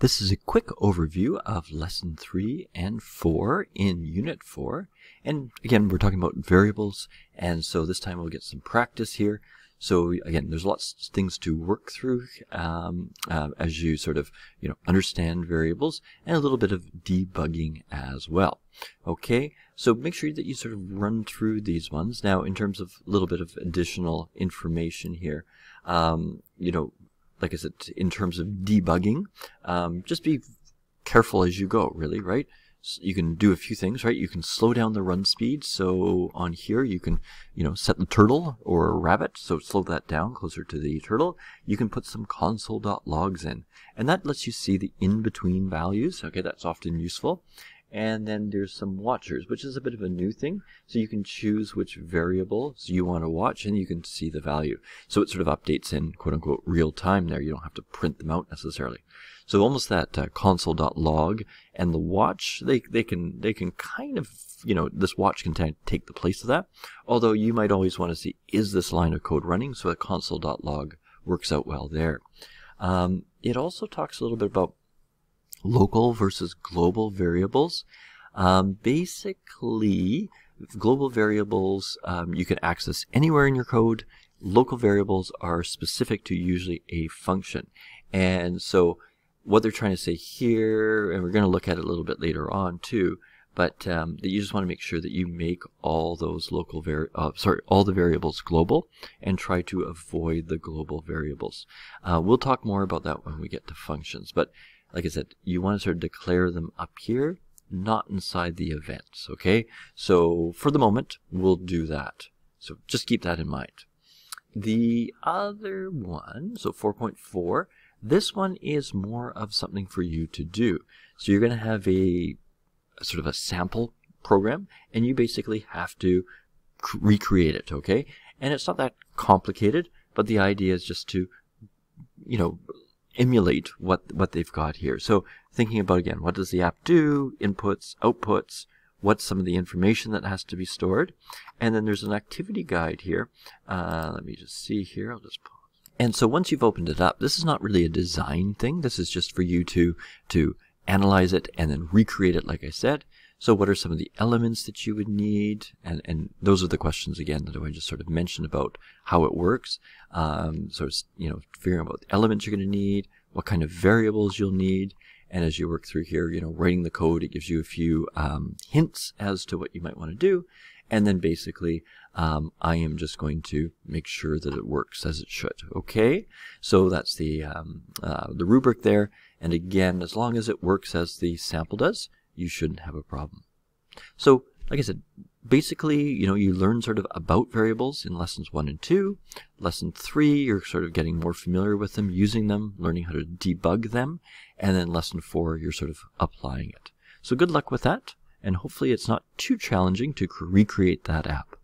This is a quick overview of Lesson 3 and 4 in Unit 4. And again, we're talking about variables, and so this time we'll get some practice here. So again, there's lots of things to work through as you sort of, understand variables, and a little bit of debugging as well. Okay, so make sure that you sort of run through these ones. Now, in terms of a little bit of additional information here, like I said, in terms of debugging, just be careful as you go, really, right? So you can do a few things, right? You can slow down the run speed. So on here, you can, set the turtle or a rabbit. So slow that down closer to the turtle. You can put some console.logs in, and that lets you see the in-between values. Okay, that's often useful. And then there's some watchers, which is a bit of a new thing. So you can choose which variables you want to watch, and you can see the value. So it sort of updates in quote-unquote real time there. You don't have to print them out necessarily. So almost that console.log and the watch, they can kind of, this watch can take the place of that. Although you might always want to see, is this line of code running? So a console.log works out well there. It also talks a little bit about local versus global variables. Basically, global variables you can access anywhere in your code. Local variables are specific to usually a function. And so what they're trying to say here, and we're going to look at it a little bit later on too, but that you just want to make sure that you make all those local all the variables global, and try to avoid the global variables. We'll talk more about that when we get to functions, but like I said, you want to sort of declare them up here, not inside the events, okay? So for the moment, we'll do that. So just keep that in mind. The other one, so 4.4, this one is more of something for you to do. So you're going to have a sort of a sample program, and you basically have to recreate it, okay? And it's not that complicated, but the idea is just to, emulate what they've got here. So thinking about, again, what does the app do? Inputs, outputs, what's some of the information that has to be stored? And then there's an activity guide here. Let me just see here. I'll just pause. And so once you've opened it up, this is not really a design thing. This is just for you to analyze it and then recreate it, like I said. So what are some of the elements that you would need? And those are the questions, again, that I just sort of mentioned about how it works. So, figuring out what elements you're going to need, what kind of variables you'll need. And as you work through here, writing the code, it gives you a few hints as to what you might want to do. And then basically, I am just going to make sure that it works as it should. Okay, so that's the rubric there. And again, as long as it works as the sample does, you shouldn't have a problem. So, like I said, basically, you learn sort of about variables in lessons 1 and 2. Lesson 3, you're sort of getting more familiar with them, using them, learning how to debug them. And then lesson 4, you're sort of applying it. So good luck with that. And hopefully it's not too challenging to recreate that app.